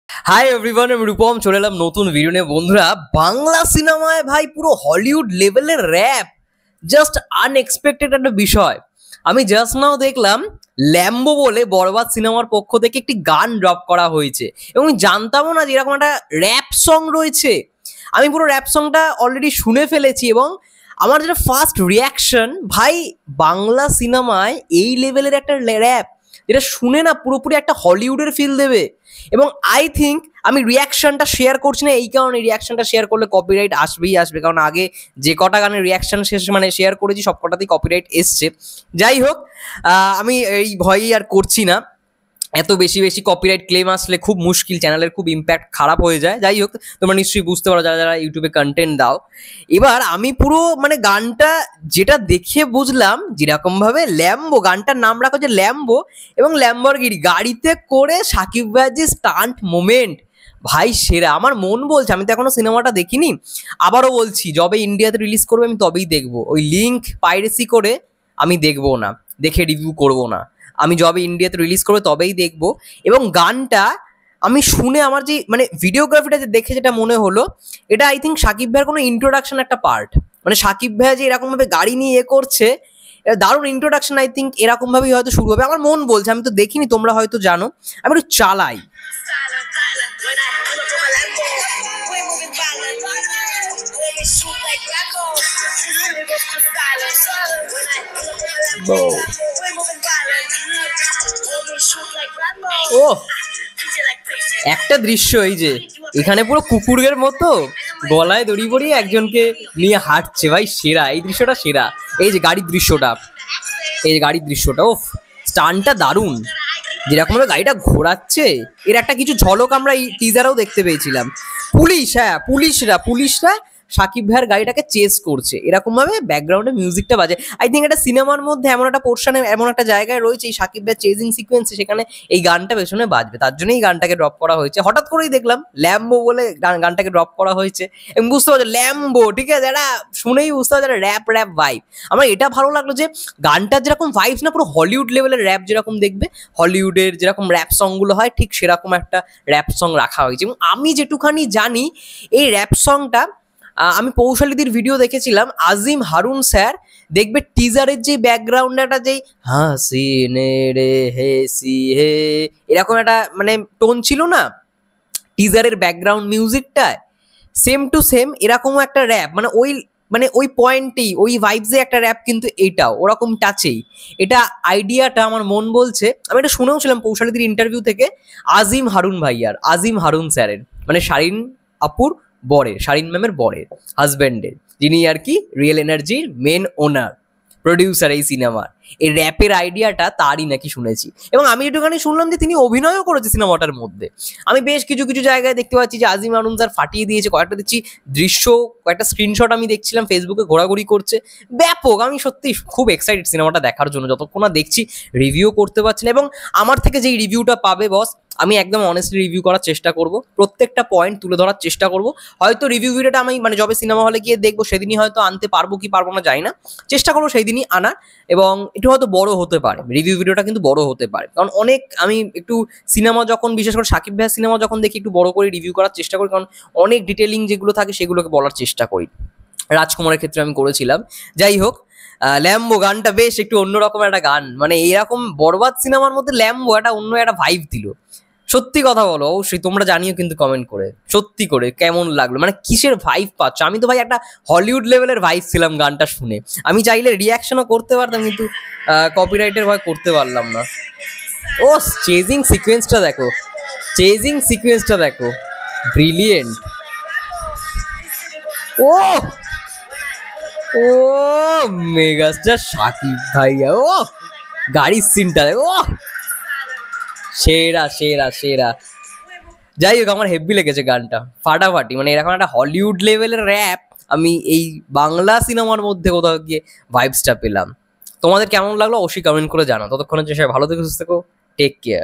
Hi everyone, আমি রূপম চলে এলাম নতুন ভিডিও নিয়ে। বন্ধুরা, বাংলা সিনেমায় ভাই পুরো হলিউড লেভেলের র্যাপ, জাস্ট আনএক্সপেক্টেড একটা বিষয়। আমি জাস্ট নাও দেখলাম ল্যাম্বো বলে বরবাদ সিনেমার পক্ষ থেকে একটি গান ড্রপ করা হয়েছে এবং আমি জানতামও না যে এরকম একটা র্যাপ সং রয়েছে। আমি পুরো র্যাপ সংটা অলরেডি শুনে ফেলেছি এবং আমার যেটা ফার্স্ট রিয়াকশন, ভাই বাংলা সিনেমায় এই লেভেলের একটা র্যাপ যেটা শুনে না পুরোপুরি একটা হলিউডের ফিল দেবে। এবং আই থিঙ্ক আমি রিয়াকশনটা শেয়ার করছি না এই কারণে, রিয়াকশনটা শেয়ার করলে কপিরাইট আসবেই আসবে, কারণ আগে যে কটা গানের রিয়াকশন শেয়ার করেছি সব কটাতেই কপিরাইট এসছে। যাই হোক, আমি এই ভয়ই আর করছি না। এত বেশি বেশি কপিরাইট ক্লেম আসলে খুব মুশকিল, চ্যানেলের খুব ইম্প্যাক্ট খারাপ হয়ে যায়। যাই হোক, তোমরা নিশ্চয়ই বুঝতে পারো যারা যারা ইউটিউবে কন্টেন্ট দাও। এবার আমি পুরো গানটা যেটা দেখে বুঝলাম যেরকম ভাবে ল্যাম্বো, গানটার নাম রাখা হচ্ছে ল্যাম্বো এবং ল্যাম্বরগিনি, গাড়িতে করে সাকিব ভাইয়ের যে স্টান্ট মোমেন্ট, ভাই সেরা। আমার মন বলছে, আমি তো এখনো সিনেমাটা দেখিনি, আবারও বলছি যবে ইন্ডিয়াতে রিলিজ করবে আমি তবেই দেখবো। ওই লিঙ্ক পাইরেসি করে আমি দেখবো না, দেখে রিভিউ করবো না। আমি যবে ইন্ডিয়াতে রিলিজ করবে তবেই দেখবো। এবং গানটা আমি শুনে আমার যে ভিডিওগ্রাফিটা যে দেখে যেটা মনে হলো, এটা আই থিঙ্ক সাকিব ভাইয়ের কোনো ইন্ট্রোডাকশন একটা পার্ট। সাকিব ভাইয়া যে এরকমভাবে গাড়ি নিয়ে করছে, দারুণ ইন্ট্রোডাকশন। আই থিঙ্ক এরকমভাবেই হয়তো শুরু হবে, আমার মন বলছে। আমি তো দেখিনি, তোমরা হয়তো জানো। আমি একটু চালাই। ও একটা দৃশ্য, এই যে এখানে পুরো কুকুরের মতো গলায় দড়ি পরিয়ে একজনকে নিয়ে হাঁটছে, ভাই সেরা, এই দৃশ্যটা সেরা। এই যে গাড়ির দৃশ্যটা, এই যে গাড়ির দৃশ্যটা, ওফ, স্টানটা দারুণ। যেরকম ভাবে গাড়িটা ঘোরাচ্ছে, এর একটা কিছু ঝলক আমরা এই টিজারেও দেখতে পেয়েছিলাম। পুলিশ, হ্যাঁ পুলিশরা সাকিব ভাইয়ের গাড়িটাকে চেস করছে, এরকম ভাবে ব্যাকগ্রাউন্ডে মিউজিকটা বাজে। আই থিঙ্ক এটা সিনেমার মধ্যে এমন একটা পোর্শনে, এমন একটা জায়গায় রয়েছে এই সাকিব ভাইয়ের চেজিং সিকোয়েন্সে, সেখানে এই গানটা পেছনে বাজবে, তার জন্যই এই গানটাকে ড্রপ করা হয়েছে। হঠাৎ করেই দেখলাম ল্যাম্বো বলে গানটাকে ড্রপ করা হয়েছে এবং বুঝতে পারছো ল্যাম্বো, ঠিক আছে, এটা শুনেই বুঝতে পারছো র্যাপ ভাইব। আমার এটা ভালো লাগলো যে গানটার যেরকম ভাইবস না, পুরো হলিউড লেভেলের র্যাপ যেরকম দেখবে, হলিউডের যেরকম র্যাপ সংগুলো হয় ঠিক সেরকম একটা র্যাপ সং রাখা হয়েছে। এবং আমি যেটুখানি জানি এই র্যাপ সংটা, আমি পৌশালীদির ভিডিও দেখেছিলাম, আজিম হারুন স্যার দেখবে টিজারের যে ব্যাকগ্রাউন্ডে একটা যেই হাসিনে রে হেসি হে এরকম একটা টোন ছিল না টিজারের ব্যাকগ্রাউন্ড মিউজিকটায়, সেম টু সেম এরকমও একটা র্যাপ, ওই পয়েন্টেই ওই ভাইবসে একটা র্যাপ, কিন্তু এইটাও ওরকম টাচেই। এটা আইডিয়াটা আমার মন বলছে, আমি এটা শুনেও ছিলাম পৌশালীদির ইন্টারভিউ থেকে, আজিম হারুন স্যারের, শারিন আপুর বরের, শারিন ম্যামের বরের হাজব্যান্ডের, যিনি আর কি রিয়েল এনার্জির মেন ওনার, প্রডিউসার এই সিনেমার। এই র্যাপের আইডিয়াটা তারই নাকি শুনেছি। এবং আমি একটুখানি শুনলাম যে তিনি অভিনয়ও করেছে সিনেমাটার মধ্যে। আমি বেশ কিছু কিছু জায়গায় দেখতে পাচ্ছি যে আজিম হারুন স্যার ফাটিয়ে দিয়েছে, কয়েকটা দেখছি দৃশ্য, কয়েকটা স্ক্রিনশট আমি দেখছিলাম ফেসবুকে ঘোরাঘুরি করছে, ব্যাপক। আমি সত্যি খুব এক্সাইটেড সিনেমাটা দেখার জন্য, যতক্ষণ না দেখছি রিভিউ করতে পারছি না। এবং আমার থেকে যেই রিভিউটা পাবে বস, আমি একদম অনেস্টলি রিভিউ করার চেষ্টা করব, প্রত্যেকটা পয়েন্ট তুলে ধরার চেষ্টা করব। হয়তো রিভিউ ভিডিওটা আমি যবে সিনেমা হলে গিয়ে দেখবো সেদিনই হয়তো আনতে পারবো কি পারবো না জানি না, চেষ্টা করবো সেই দিনই আনার। এবং একটু হয়তো বড় হতে পারে রিভিউ ভিডিওটা, কিন্তু বড় হতে পারে, কারণ আমি একটু সিনেমা যখন, বিশেষ করে সাকিব ভাইয়ের সিনেমা যখন দেখি, একটু বড় করে রিভিউ করার চেষ্টা করি, কারণ অনেক ডিটেলিং যেগুলো থাকে সেগুলোকে বলার চেষ্টা করি। রাজকুমারের ক্ষেত্রে আমি করেছিলাম। যাই হোক, ল্যাম্বো গানটা বেশ একটু অন্যরকম একটা গান, এরকম বরবাদ সিনেমার মধ্যে ল্যাম্বো একটা অন্য একটা ভাইব দিল। সত্যি কথা বলো, অবশ্যই তোমরা জানিও কিন্তু কমেন্ট করে, সত্যি করে কেমন লাগলো, কিসের ভাইব পাচ্ছ। আমি তো ভাই একটা হলিউড লেভেলের ভাইব ছিলাম গানটা শুনে। আমি চাইলে রিয়াকশনও করতে পারতাম, কিন্তু কপিরাইটের ভয় করতে পারলাম না। ও চেজিং সিকোয়েন্সটা দেখো, ব্রিলিয়েন্ট। ও ও মেগাস্টার সাকিব ভাইয়া, ও গাড়ির সিনটা দেখো, ও সেরা সেরা সেরা। যাই হোক, আমার হেভি লেগেছে গানটা, ফাটাফাটি। এরকম একটা হলিউড লেভেলের র্যাপ আমি এই বাংলা সিনেমার মধ্যে কোথাও গিয়ে ভাইবসটা পেলাম। তোমাদের কেমন লাগলো অবশ্যই কমেন্ট করে জানাও। ততক্ষণের জন্য সবাই ভালো থেকো, সুস্থ থেকো, টেক কেয়ার।